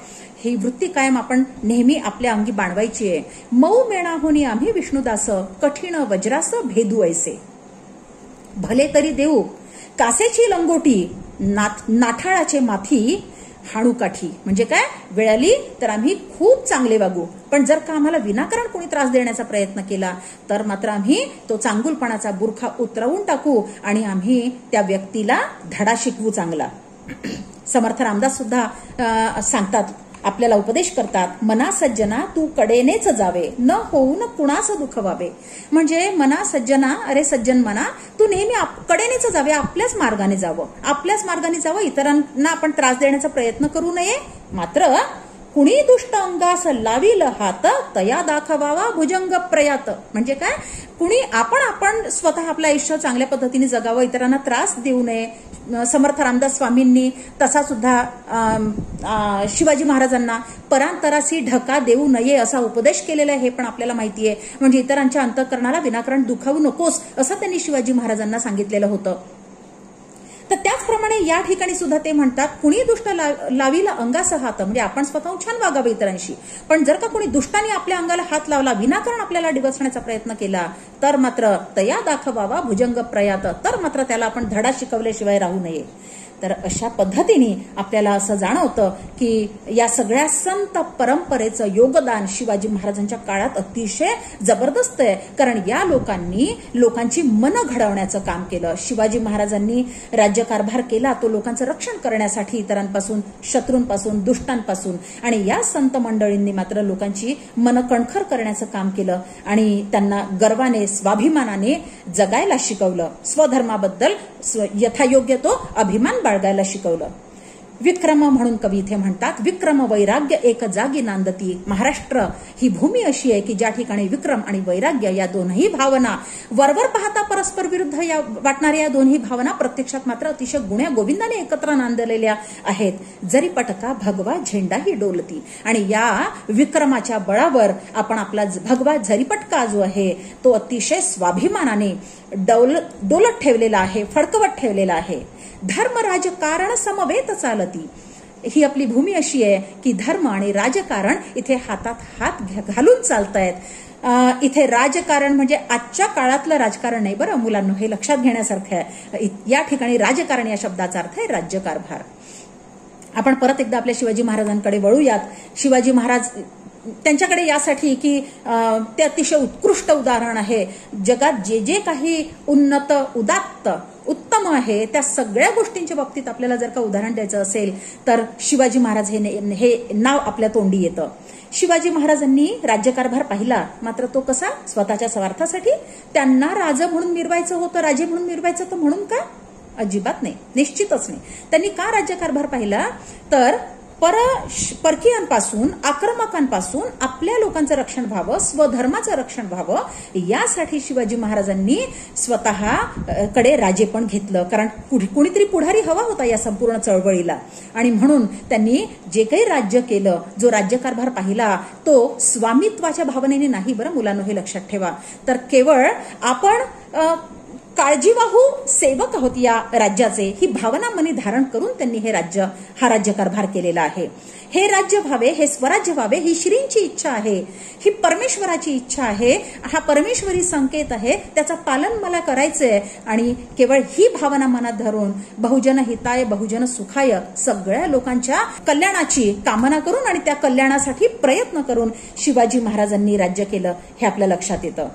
ही वृत्ती कायम आपण नेहमी आपल्या अंगी बाणवायची आहे. मऊ मेणा होनी आम्ही विष्णुदास, कठीण वज्रास भेदू ऐसे. भले तरी देऊ कासेची लंगोटी, नाठाळाचे माथी हाणू काठी. म्हणजे काय, वेळ आली तर आम्ही खूप चांगले वागू, पण जर का आम्हाला विनाकारण कोणी त्रास देण्याचा प्रयत्न केला तर मात्र आम्ही तो चांगुलपणाचा बुरखा उतरवून टाकू आणि आम्ही त्या व्यक्तीला धडा शिकवू चांगला. समर्थ रामदास सुद्धा सांगतात, आपल्याला उपदेश करतात, मना सज्जना तू कडेनेच जावे, न होऊन कुणास दुःख व्हावे. म्हणजे मना सज्जना, अरे सज्जन मना, तू नेहमी कडेनेच जावे, आपल्याच मार्गाने जावं, आपल्याच मार्गाने जावं. इतरांना आपण त्रास देण्याचा प्रयत्न करू नये. मात्र कुणी दुष्ट अंगास लावील हात, तया दाखवावा भुजंग प्रयात. म्हणजे काय, कुणी आपण स्वतः आपलं आयुष्य चांगल्या पद्धतीने जगावं, इतरांना त्रास देऊ नये. समर्थ रामदास स्वामींनी तसा सुद्धा शिवाजी महाराजांना परांतरासी ढका देऊ नये असा उपदेश केलेला आहे, हे पण आपल्याला माहिती आहे. म्हणजे इतरांच्या अंतःकरणाला विनाकारण दुखावू नकोस असं त्यांनी शिवाजी महाराजांना सांगितलेलं होतं. तर त्याचप्रमाणे या ठिकाणी सुद्धा ते म्हणतात, कुणी दुष्ट लावीला अंगास हात, म्हणजे आपण स्वतःहून छान वागावं इतरांशी, पण जर का कुणी दुष्टाने आपल्या अंगाला हात लावला, विनाकारण आपल्याला डिवचण्याचा प्रयत्न केला तर मात्र तया दाखवावा भुजंग प्रयात, तर मात्र त्याला आपण धडा शिकवल्याशिवाय राहू नये. तर अशा पद्धतीने आपल्याला असं जाणवतं की या सगळ्या संत परंपरेचं योगदान शिवाजी महाराजांच्या काळात अतिशय जबरदस्त आहे. कारण या लोकांनी लोकांची मनं घडवण्याचं काम केलं. शिवाजी महाराजांनी राज्यकारभार केला तो लोकांचं रक्षण करण्यासाठी, इतरांपासून, शत्रूंपासून, दुष्टांपासून. आणि या संत मंडळींनी मात्र लोकांची मनं कणखर करण्याचं काम केलं आणि त्यांना गर्वाने, स्वाभिमानाने जगायला शिकवलं. स्वधर्माबद्दल यथायोग्य तो अभिमान बाळगायला शिकवलं. विक्रम म्हणून कवी इथे म्हणतात, विक्रम वैराग्य एक जागी नांदती. महाराष्ट्र ही भूमी अशी आहे की ज्या ठिकाणी विक्रम आणि वैराग्य या दोनही भावना, वरवर पाहता परस्पर विरुद्ध या वाटणाऱ्या या दोन्ही भावना प्रत्यक्षात मात्र अतिशय गुण्या गोविंदाने एकत्र नांदलेल्या आहेत. जरी पटका भगवा झेंडाही डोलती. आणि या विक्रमाच्या बळावर आपण आपला भगवा झरीपटका जो आहे तो अतिशय स्वाभिमानाने डोलत ठेवलेला आहे, फडकवत ठेवलेला आहे. धर्म राजकारण समवेत चालती. ही आपली भूमी अशी आहे की धर्म आणि राजकारण इथे हातात हात घालून चालतायत. इथे राजकारण म्हणजे आजच्या काळातलं राजकारण नाही बरं मुलांनो, हे लक्षात घेण्यासारखं आहे. या ठिकाणी राजकारण या शब्दाचा अर्थ आहे राज्यकारभार. आपण परत एकदा आपल्या शिवाजी महाराजांकडे वळूयात. शिवाजी महाराज त्यांच्याकडे यासाठी की ते अतिशय उत्कृष्ट उदाहरण आहे. जगात जे जे काही उन्नत, उदात्त, उत्तम आहे त्या सगळ्या गोष्टींच्या बाबतीत आपल्याला जर का उदाहरण द्यायचं असेल तर शिवाजी महाराज हे नाव आपल्या तोंडी येतं. शिवाजी महाराजांनी राज्यकारभार पाहिला, मात्र तो कसा, स्वतःच्या स्वार्थासाठी. त्यांना राजा म्हणून मिरवायचं होतं, राजे म्हणून मिरवायचं तर म्हणून का, अजिबात नाही, निश्चितच नाही. त्यांनी का राज्यकारभार पाहिला तर परकीयांपासून, आक्रमकांपासून आपल्या लोकांचं रक्षण व्हावं, स्वधर्माचं रक्षण व्हावं, यासाठी शिवाजी महाराजांनी स्वतःकडे राजेपण घेतलं. कारण कुणीतरी पुढारी हवा होता या संपूर्ण चळवळीला, आणि म्हणून त्यांनी जे काही राज्य केलं, जो राज्यकारभार पाहिला, तो स्वामित्वाच्या भावनेने नाही बरं मुलांनो, हे लक्षात ठेवा. तर केवळ आपण काळजीवाहू सेवक आहोत या राज्याचे, ही भावना मनी धारण करून त्यांनी हा राज्यकारभार केलेला आहे. हे राज्य व्हावे, हे स्वराज्य व्हावे, ही श्रींची इच्छा आहे, ही परमेश्वराची इच्छा आहे, हा परमेश्वरी संकेत आहे, त्याचं पालन मला करायचंय. आणि केवळ ही भावना मनात धरून बहुजन हिताय बहुजन सुखाय, सगळ्या लोकांच्या कल्याणाची कामना करून आणि त्या कल्याणासाठी प्रयत्न करून शिवाजी महाराजांनी राज्य केलं, हे आपल्या लक्षात येतं.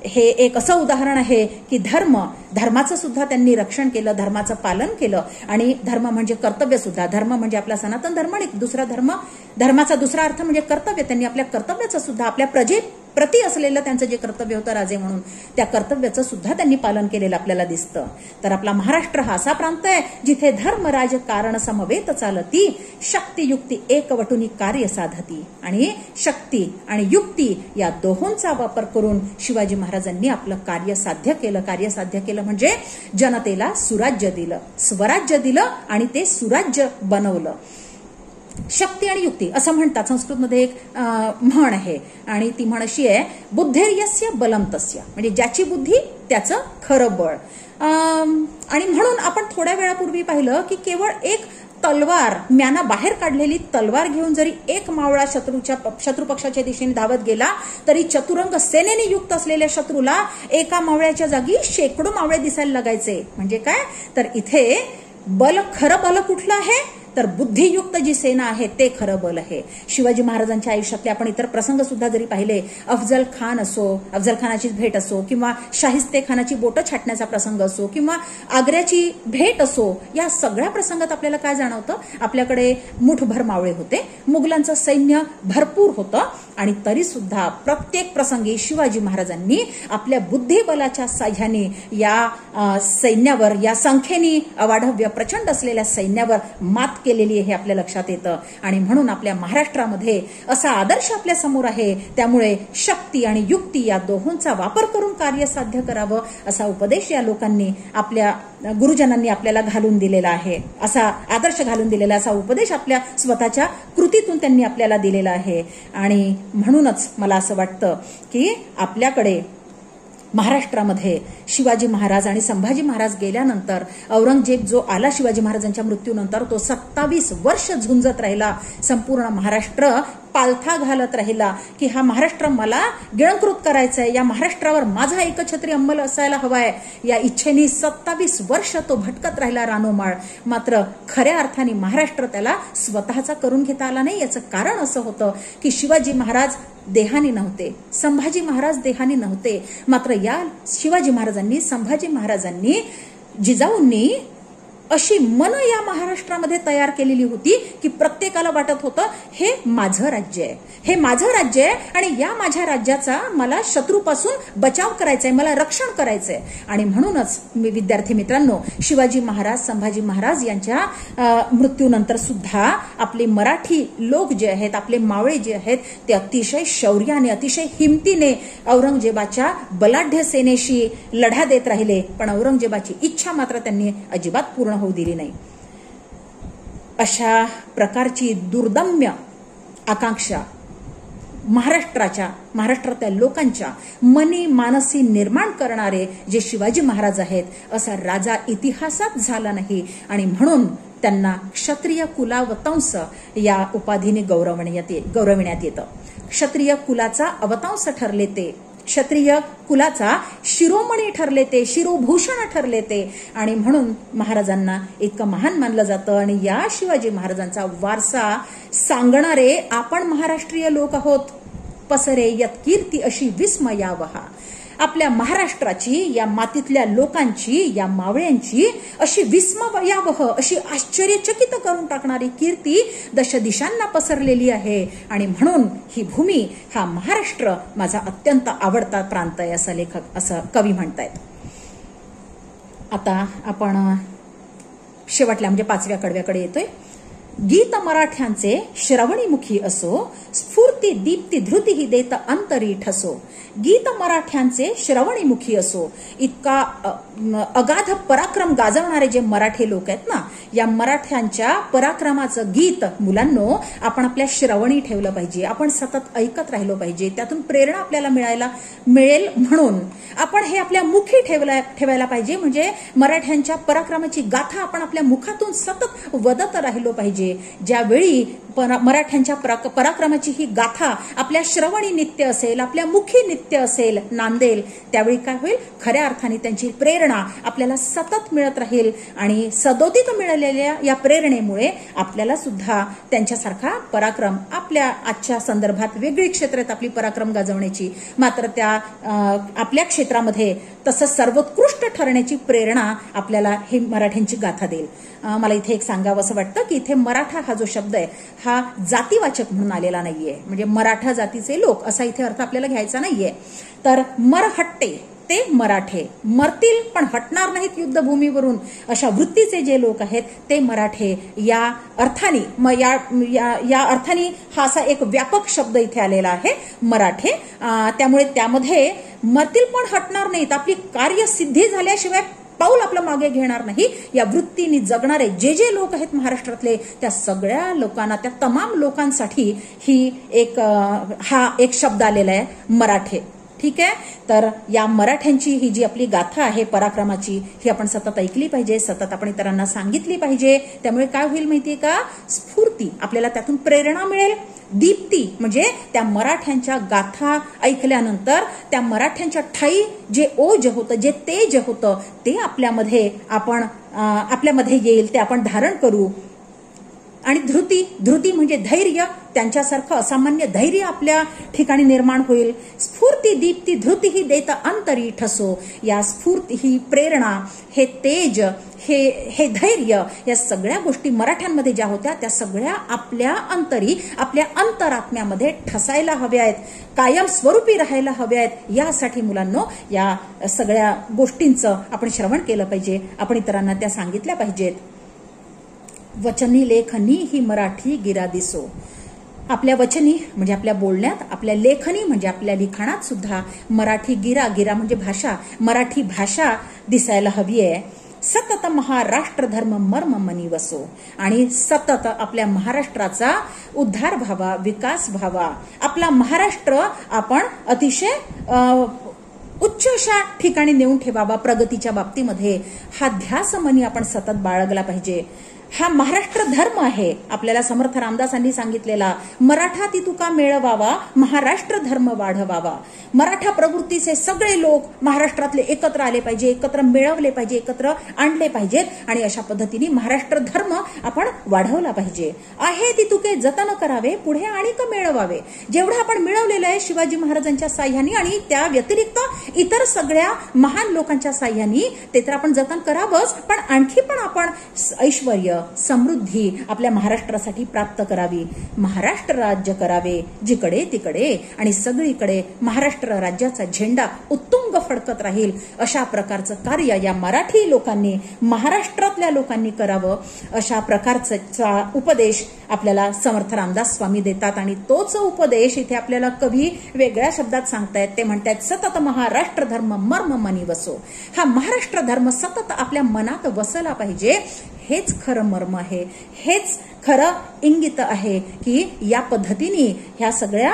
हे एक असं उदाहरण आहे की धर्माचं सुद्धा त्यांनी रक्षण केलं, धर्माचं पालन केलं. आणि धर्म म्हणजे कर्तव्य सुद्धा. धर्म म्हणजे आपला सनातन धर्म आणि धर्माचा दुसरा अर्थ म्हणजे कर्तव्य. त्यांनी आपल्या कर्तव्याचं सुद्धा, आपल्या प्रजेप्रती असलेलं त्यांचं जे कर्तव्य होतं राजे म्हणून, त्या कर्तव्याचं सुद्धा त्यांनी पालन केलेलं आपल्याला दिसतं. तर आपला महाराष्ट्र हा असा प्रांत आहे जिथे धर्म राज कारण समवेत चालती, शक्ती युक्ती एकवटुनी कार्य साधती. आणि शक्ती आणि युक्ती या दोहोंचा वापर करून शिवाजी महाराजांनी आपलं कार्य साध्य केलं म्हणजे जनतेला सुराज्य दिलं, स्वराज्य दिलं आणि ते सुराज्य बनवलं. शक्ती आणि युक्ती असं म्हणतात. संस्कृतमध्ये एक म्हण आहे आणि ती म्हण अशी आहे, बुद्धेर्यस्य बलम तस्य, म्हणजे ज्याची बुद्धी त्याचं खरं बळ. आणि म्हणून आपण थोड्या वेळापूर्वी पाहिलं की केवळ एक तलवार, म्याना बाहेर काढलेली तलवार घेऊन जरी एक मावळा शत्रू पक्षाच्या दिशेने धावत गेला तरी चतुरंग सेनेने युक्त असलेल्या शत्रूला एका मावळ्याच्या जागी शेकडो मावळे दिसायला लागायचे. म्हणजे काय, तर इथे खरं बल कुठलं आहे, तर बुद्धियुक्त जी सेना आहे ते खरं बल आहे. शिवाजी महाराजांच्या आयुष्यातले आपण इतर प्रसंग सुद्धा जरी पाहिले, अफजल खानाची भेट असो, किंवा शाहिस्ते खानाची बोटं छाटण्याचा प्रसंग असो, किंवा आग्र्याची भेट असो, या सगळ्या प्रसंगात आपल्याला काय जाणवतं, आपल्याकडे मुठभर मावळे होते, मुघलांचं सैन्य भरपूर होतं, आणि तरी सुद्धा प्रत्येक प्रसंगी शिवाजी महाराजांनी आपल्या बुद्धिबलाच्या साह्याने या सैन्यावर, या संख्येने अवाढव्य प्रचंड असलेल्या सैन्यावर मात केलेली आहे, हे आपल्या लक्षात येतं. आणि म्हणून आपल्या महाराष्ट्रामध्ये असा आदर्श आपल्या समोर आहे. त्यामुळे शक्ती आणि युक्ती या दोहोंचा वापर करून कार्य साध्य करावं, असा उपदेश या लोकांनी, आपल्या गुरुजनांनी आपल्याला घालून दिलेला आहे, असा आदर्श घालून दिलेला, असा उपदेश आपल्या स्वतःच्या कृतीतून त्यांनी आपल्याला दिलेला आहे. आणि म्हणूनच मला असं वाटतं की आपल्याकडे महाराष्ट्रामध्ये शिवाजी महाराज आणि संभाजी महाराज गेल्यानंतर औरंगजेब जो आला शिवाजी महाराजांच्या मृत्यूनंतर, तो 27 वर्ष झुंजत राहिला. संपूर्ण महाराष्ट्र पालथा घालत राहिला की हा महाराष्ट्र मला गिळंकृत करायचा आहे, या महाराष्ट्रावर माझा एकछत्री अंमल असायला हवाय, या इच्छेने 27 वर्ष तो भटकत राहिला रानोमाळ. मात्र खऱ्या अर्थाने महाराष्ट्र त्याला स्वतःचा करून घेता आला नाही. याचं कारण असं होतं की शिवाजी महाराज देहानी नव्हते, संभाजी महाराज देहानी नव्हते. मात्र या शिवाजी महाराजांनी, संभाजी महाराजांनी, जिजाऊंनी अशी मन या महाराष्ट्रामध्ये तयार केलेली होती की प्रत्येकाला वाटत होतं हे माझं राज्य आहे, हे माझं राज्य आहे, आणि या माझ्या राज्याचा मला शत्रूपासून बचाव करायचा आहे, मला रक्षण करायचंय. आणि म्हणूनच मी विद्यार्थी मित्रांनो, शिवाजी महाराज, संभाजी महाराज यांच्या मृत्यूनंतर सुद्धा आपले मराठी लोक जे आहेत, आपले मावळे जे आहेत, ते अतिशय शौर्याने, अतिशय हिमतीने औरंगजेबाच्या बलाढ्य सेनेशी लढा देत राहिले. पण औरंगजेबाची इच्छा मात्र त्यांनी अजिबात पूर्ण होऊ दिली नाही. अशा प्रकारची दुर्दम्य आकांक्षा महाराष्ट्रातल्या लोकांच्या मनी मानसी निर्माण करणारे जे शिवाजी महाराज आहेत, असा राजा इतिहासात झाला नाही. आणि म्हणून त्यांना क्षत्रिय कुलावतांस या उपाधीने गौरविण्यात येतं. क्षत्रिय कुलाचा अवतांस ठरले ते, क्षत्रिय कुलाचा शिरोमणी ठरले ते, शिरोभूषण ठरले ते. आणि म्हणून महाराजांना इतकं महान मानलं जातं. आणि या शिवाजी महाराजांचा वारसा सांगणारे आपण महाराष्ट्रीय लोक आहोत. पसरे यत कीर्ती अशी विस्मयावहा, आपल्या महाराष्ट्राची, या मातीतल्या लोकांची, या मावळ्यांची अशी विस्मयावह, अशी आश्चर्यचकित करून टाकणारी कीर्ती दश दिशांना पसरलेली आहे. आणि म्हणून ही भूमी, हा महाराष्ट्र माझा अत्यंत आवडता प्रांत आहे, असं कवी म्हणतायत. आता आपण शेवटल्या म्हणजे 5व्या कडव्याकडे येतोय. गीत मराठ्यांचे श्रवणीमुखी असो, स्फूर्ती दीप्ती धृती ही देत अंतरी ठसो. गीत मराठ्यांचे श्रवणीमुखी असो. इतका अगाध पराक्रम गाजवणारे जे मराठी लोक आहेत ना, या मराठ्यांच्या पराक्रमाचं गीत मुलांनो आपण आपल्या श्रवणी ठेवलं पाहिजे. आपण सतत ऐकत राहिलो पाहिजे. त्यातून प्रेरणा आपल्याला मिळेल म्हणून आपण हे आपल्या मुखी ठेवायला पाहिजे. म्हणजे मराठ्यांच्या पराक्रमाची गाथा आपण आपल्या मुखातून सतत वदत राहिलो पाहिजे. ज्यावेळी मराठ्यांच्या पराक्रमाची ही गाथा आपल्या श्रवणी नित्य असेल, आपल्या मुखी नित्य असेल, नांदेल, त्यावेळी काय होईल, खऱ्या अर्थाने त्यांची प्रेरणा आपल्याला सतत मिळत राहील. आणि सदोदित मिळालेल्या या प्रेरणेमुळे आपल्याला सुद्धा त्यांच्यासारखा पराक्रम, आपल्या आजच्या संदर्भात वेगळी क्षेत्र आहेत आपली पराक्रम गाजवण्याची, मात्र त्या आपल्या क्षेत्रामध्ये तसं सर्वोत्कृष्ट ठरण्याची प्रेरणा आपल्याला हे मराठ्यांची गाथा देईल. मला इथे एक सांगावं असं वाटतं की इथे मराठा हा जो शब्द आहे हा जातीवाचक म्हणून आलेला नाहीये. म्हणजे मराठा जातीचे लोक असा इथे अर्थ आपल्याला घ्यायचा नाहीये. तर मरहट्टे ते मराठे, मरतील पण हटणार नाहीत युद्धभूमीवरून, अशा वृत्तीचे जे लोक आहेत ते मराठे. या अर्थाने हा असा एक व्यापक शब्द इथे आलेला आहे मराठे. त्यामुळे त्यामध्ये मरतील पण हटणार नाहीत, आपली कार्यसिद्धी झाल्याशिवाय पाऊल आपलं मागे घेणार नाही, या वृत्तीने जगणारे जे जे लोक आहेत महाराष्ट्रातले त्या सगळ्या लोकांना, त्या तमाम लोकांसाठी हा एक शब्द आलेला आहे मराठे. ठीक आहे. तर या मराठ्यांची ही जी आपली गाथा आहे पराक्रमाची ही आपण सतत ऐकली पाहिजे, सतत आपण इतरांना सांगितली पाहिजे. त्यामुळे काय होईल माहितीये का, स्फूर्ती, आपल्याला त्यातून प्रेरणा मिळेल. दीप्ती म्हणजे त्या मराठ्यांच्या गाथा ऐकल्यानंतर त्या मराठ्यांच्या ठाई जे ओज होतं, जे तेज होतं ते आपल्यामध्ये येईल, ते आपण धारण करू. आणि धृती म्हणजे धैर्य, त्यांच्यासारखं असामान्य धैर्य आपल्या ठिकाणी निर्माण होईल. स्फूर्ती दीप्ती धृती ही देत अंतरी ठसो. या स्फूर्ती, ही प्रेरणा, हे तेज, हे धैर्य, या सगळ्या गोष्टी मराठ्यांमध्ये ज्या होत्या त्या सगळ्या आपल्या अंतरी, आपल्या अंतरात्म्यामध्ये ठसायला हव्या आहेत, कायम स्वरूपी राहायला हव्या आहेत. यासाठी मुलांनो या सगळ्या गोष्टींचं आपण श्रवण केलं पाहिजे, आपण इतरांना त्या सांगितल्या पाहिजेत. वचनी लेखनी ही मराठी गिरा दिसो. आपल्या वचनी म्हणजे आपल्या बोलण्यात, आपल्या लेखनी म्हणजे आपल्या लिखाणात सुद्धा मराठी गिरा म्हणजे भाषा, मराठी भाषा दिसायला हवी आहे. सतत महाराष्ट्र धर्म मर्म मनी वसो. आणि सतत आपल्या महाराष्ट्राचा उद्धार व्हावा, विकास व्हावा. आपला महाराष्ट्र आपण अतिशय उच्च अशा ठिकाणी नेऊन ठेवावा प्रगतीच्या बाबतीमध्ये. हा ध्यास मनी आपण सतत बाळगला पाहिजे. हा महाराष्ट्र धर्म आहे आपल्याला समर्थ रामदासांनी सांगितलेला. मराठा ती तुका मेळवावा, महाराष्ट्र धर्म वाढवावा. मराठा प्रवृत्तीचे सगळे लोक महाराष्ट्रातले एकत्र आले पाहिजे, एकत्र मिळवले पाहिजे, एकत्र आणले पाहिजेत. आणि अशा पद्धतीने महाराष्ट्र धर्म आपण वाढवला पाहिजे. आहे ती तुके जतन करावे, पुढे आणिक मिळवावे. जेवढं आपण मिळवलेलं आहे शिवाजी महाराजांच्या साह्याने आणि त्या व्यतिरिक्त इतर सगळ्या महान लोकांच्या साह्याने ते तर आपण जतन करावंच, पण आणखी पण आपण ऐश्वर्य, समृद्धी आपल्या महाराष्ट्रासाठी प्राप्त करावी. महाराष्ट्र राज्य करावे जिकडे तिकडे आणि सगळीकडे महाराष्ट्र राज्याचा झेंडा उत्तुंग फडकत राहील. अशा प्रकारचं कार्य या मराठी लोकांनी, महाराष्ट्रातल्या लोकांनी करावं. अशा प्रकारचा उपदेश आपल्याला समर्थ रामदास स्वामी देतात. आणि तोच उपदेश इथे आपल्याला कवी वेगळ्या शब्दात सांगतायत. ते म्हणतात सतत महाराष्ट्र धर्म मर्म मनी वसो. हा महाराष्ट्र धर्म सतत आपल्या मनात वसला पाहिजे. हेच खरं मर्म आहे, हेच खरं इंगित आहे की या पद्धतीने ह्या सगळ्या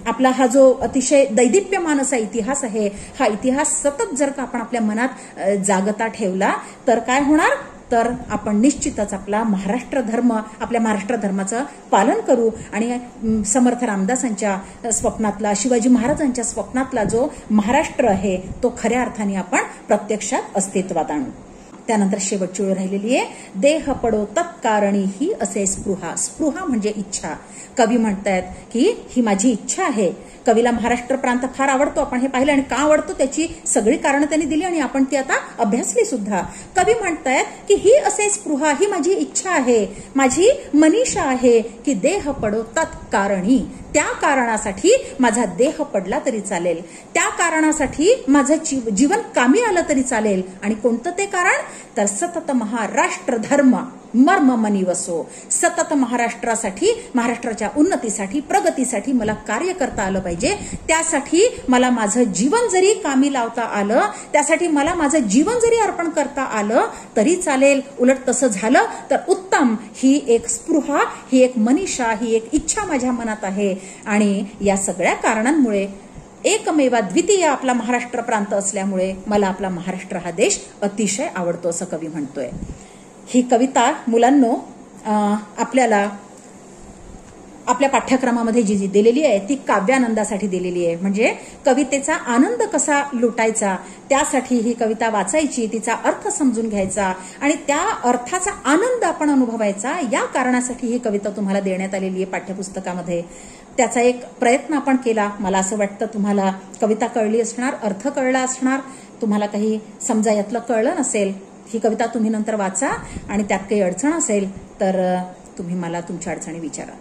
आपला हा जो अतिशय दैदिप्यमान असा इतिहास आहे, हा इतिहास सतत जर का आपण आपल्या मनात जागता ठेवला तर काय होणार, तर आपण निश्चितच आपला महाराष्ट्र धर्म, आपल्या महाराष्ट्र धर्माचं पालन करू. आणि समर्थ रामदासांच्या स्वप्नातला, शिवाजी महाराजांच्या स्वप्नातला जो महाराष्ट्र आहे तो खऱ्या अर्थाने आपण प्रत्यक्षात अस्तित्वात आणू. त्यानंतर शेवटची ओळ राहिलेली आहे, देह पडो तत्कारणी ही असे स्पृहा. स्पृहा म्हणजे इच्छा. कवी म्हणतायत की ही माझी इच्छा आहे. कवीला महाराष्ट्र प्रांत फार आवडतो, आपण हे पाहिलं. आणि का आवडतो त्याची सगळी कारणं त्यांनी दिली आणि आपण ती आता अभ्यासली सुद्धा. कवी म्हणतायत की ही असे स्पृहा, ही माझी इच्छा आहे, माझी मनीषा आहे की देह पडो तत्कारणी. त्या कारणासाठी माझा देह पडला तरी चालेल, त्या कारणासाठी माझं जीवन कामी आलं तरी चालेल. आणि कोणतं ते कारण, तर सतत महाराष्ट्र धर्म मर्म मनी वसो. सतत महाराष्ट्रासाठी, महाराष्ट्राच्या उन्नतीसाठी, प्रगतीसाठी मला कार्य करता आलं पाहिजे. त्यासाठी मला माझं जीवन जरी कामी लावता आलं, त्यासाठी मला माझं जीवन जरी अर्पण करता आलं तरी चालेल. उलट तसं झालं तर उत्तम. ही एक स्पृहा, ही एक मनीषा, ही एक इच्छा माझ्या मनात आहे. आणि या सगळ्या कारणांमुळे, एकमेवा द्वितीय आपला महाराष्ट्र प्रांत असल्यामुळे मला आपला महाराष्ट्र हा देश अतिशय आवडतो, असं कवी म्हणतोय. ही कविता मुलांनो आपल्याला आपल्या पाठ्यक्रमामध्ये जी दिलेली आहे ती काव्यानंदासाठी दिलेली आहे. म्हणजे कवितेचा आनंद कसा लुटायचा त्यासाठी ही कविता वाचायची, तिचा अर्थ समजून घ्यायचा आणि त्या अर्थाचा आनंद आपण अनुभवायचा, या कारणासाठी ही कविता तुम्हाला देण्यात आलेली आहे पाठ्यपुस्तकामध्ये. त्याचा एक प्रयत्न आपण केला. मला असं वाटतं तुम्हाला कविता कळली असणार, अर्थ कळला असणार. तुम्हाला काही समजा यातलं कळलं नसेल, ही कविता तुम्ही नंतर वाचा आणि त्यात काही अडचण असेल तर तुम्ही मला तुमच्या अडचणी विचारा.